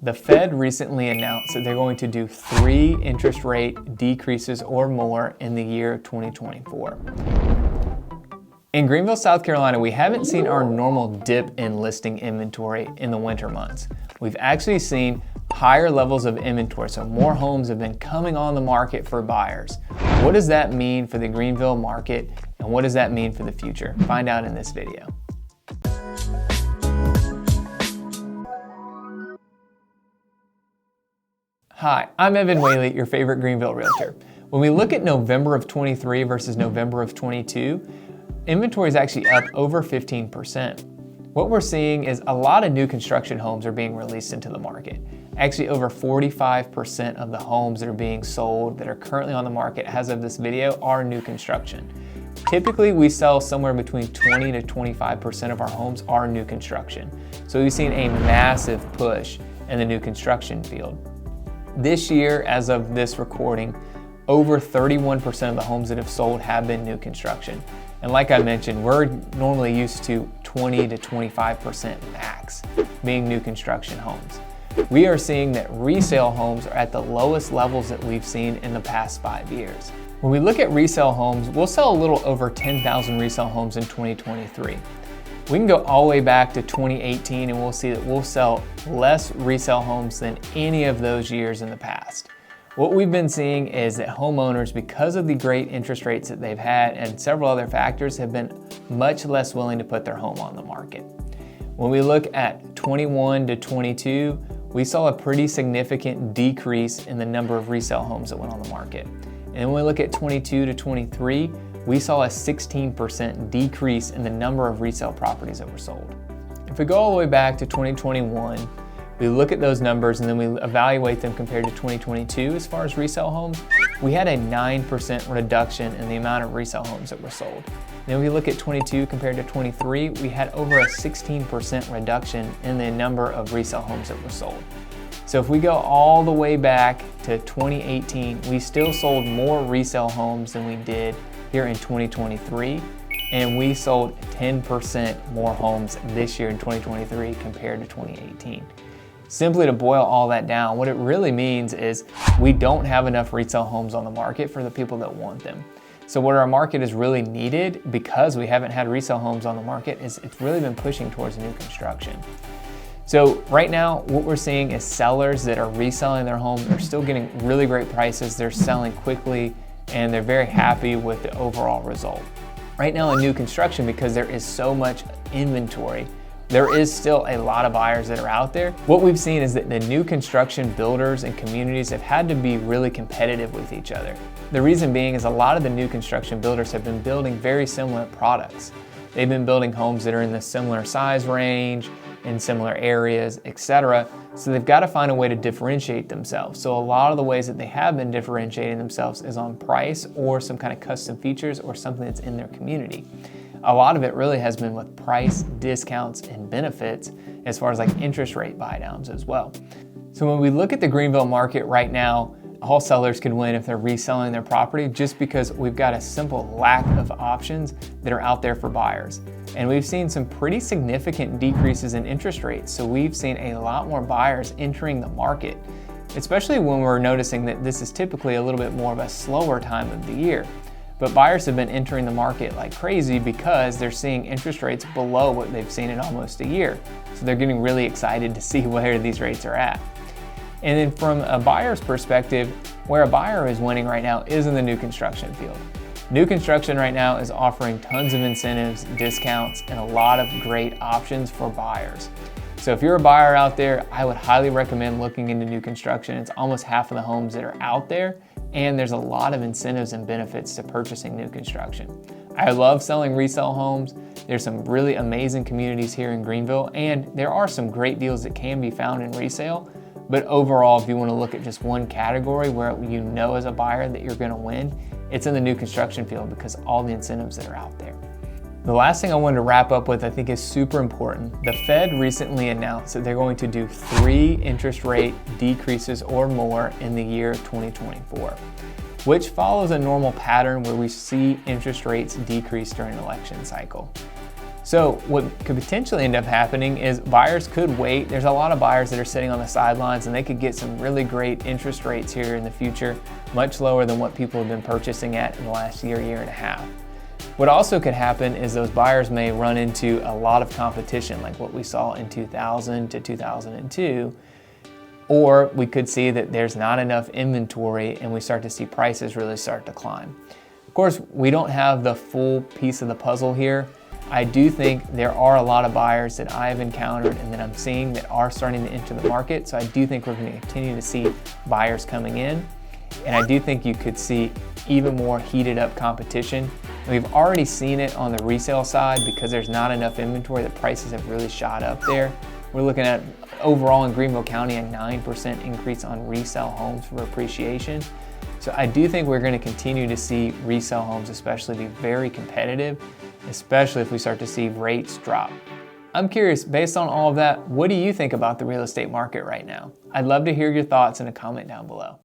The Fed recently announced that they're going to do 3 interest rate decreases or more in the year 2024. In Greenville, South Carolina, we haven't seen our normal dip in listing inventory in the winter months. We've actually seen higher levels of inventory, so more homes have been coming on the market for buyers. What does that mean for the Greenville market, and what does that mean for the future? Find out in this video. Hi, I'm Evan Whaley, your favorite Greenville realtor. When we look at November of 23 versus November of 22, inventory is actually up over 15%. What we're seeing is a lot of new construction homes are being released into the market. Actually, over 45% of the homes that are being sold that are currently on the market as of this video are new construction. Typically, we sell somewhere between 20 to 25% of our homes are new construction. So we've seen a massive push in the new construction field. This year, as of this recording, over 31% of the homes that have sold have been new construction. And like I mentioned, we're normally used to 20 to 25% max being new construction homes. We are seeing that resale homes are at the lowest levels that we've seen in the past 5 years. When we look at resale homes, we'll sell a little over 10,000 resale homes in 2023. We can go all the way back to 2018 and we'll see that we'll sell less resale homes than any of those years in the past. What we've been seeing is that homeowners, because of the great interest rates that they've had and several other factors, have been much less willing to put their home on the market. When we look at 21 to 22, we saw a pretty significant decrease in the number of resale homes that went on the market. And when we look at 22 to 23, we saw a 16% decrease in the number of resale properties that were sold. If we go all the way back to 2021, we look at those numbers and then we evaluate them compared to 2022 as far as resale homes, we had a 9% reduction in the amount of resale homes that were sold. Then we look at 22 compared to 23, we had over a 16% reduction in the number of resale homes that were sold. So if we go all the way back to 2018, we still sold more resale homes than we did here in 2023, and we sold 10% more homes this year in 2023 compared to 2018. Simply to boil all that down, what it really means is we don't have enough resale homes on the market for the people that want them. So what our market is really needed, because we haven't had resale homes on the market, is it's really been pushing towards new construction. So right now, what we're seeing is sellers that are reselling their home, they're still getting really great prices, they're selling quickly, and they're very happy with the overall result. Right now in new construction, because there is so much inventory, there is still a lot of buyers that are out there. What we've seen is that the new construction builders and communities have had to be really competitive with each other. The reason being is a lot of the new construction builders have been building very similar products. They've been building homes that are in the similar size range, in similar areas, etc. So they've got to find a way to differentiate themselves. So a lot of the ways that they have been differentiating themselves is on price or some kind of custom features or something that's in their community. A lot of it really has been with price, discounts, and benefits as far as like interest rate buy downs as well. So when we look at the Greenville market right now, all sellers can win if they're reselling their property, just because we've got a simple lack of options that are out there for buyers. And we've seen some pretty significant decreases in interest rates. So we've seen a lot more buyers entering the market, especially when we're noticing that this is typically a little bit more of a slower time of the year. But buyers have been entering the market like crazy because they're seeing interest rates below what they've seen in almost a year. So they're getting really excited to see where these rates are at. And then from a buyer's perspective, where a buyer is winning right now is in the new construction field. New construction right now is offering tons of incentives, discounts, and a lot of great options for buyers. So if you're a buyer out there, I would highly recommend looking into new construction. It's almost half of the homes that are out there, and there's a lot of incentives and benefits to purchasing new construction. I love selling resale homes. There's some really amazing communities here in Greenville, and there are some great deals that can be found in resale. But overall, if you want to look at just one category where you know as a buyer that you're going to win, it's in the new construction field because of all the incentives that are out there. The last thing I wanted to wrap up with I think is super important. The Fed recently announced that they're going to do 3 interest rate decreases or more in the year 2024, which follows a normal pattern where we see interest rates decrease during an election cycle. So what could potentially end up happening is buyers could wait. There's a lot of buyers that are sitting on the sidelines, and they could get some really great interest rates here in the future, much lower than what people have been purchasing at in the last year and a half. What also could happen is those buyers may run into a lot of competition, like what we saw in 2000 to 2002, or we could see that there's not enough inventory and we start to see prices really start to climb. Of course, we don't have the full piece of the puzzle here. I do think there are a lot of buyers that I've encountered and that I'm seeing that are starting to enter the market. So I do think we're going to continue to see buyers coming in. And I do think you could see even more heated up competition. And we've already seen it on the resale side because there's not enough inventory. The prices have really shot up there. We're looking at overall in Greenville County a 9% increase on resale homes for appreciation. So I do think we're going to continue to see resale homes especially be very competitive, especially if we start to see rates drop. I'm curious, based on all of that, what do you think about the real estate market right now? I'd love to hear your thoughts in a comment down below.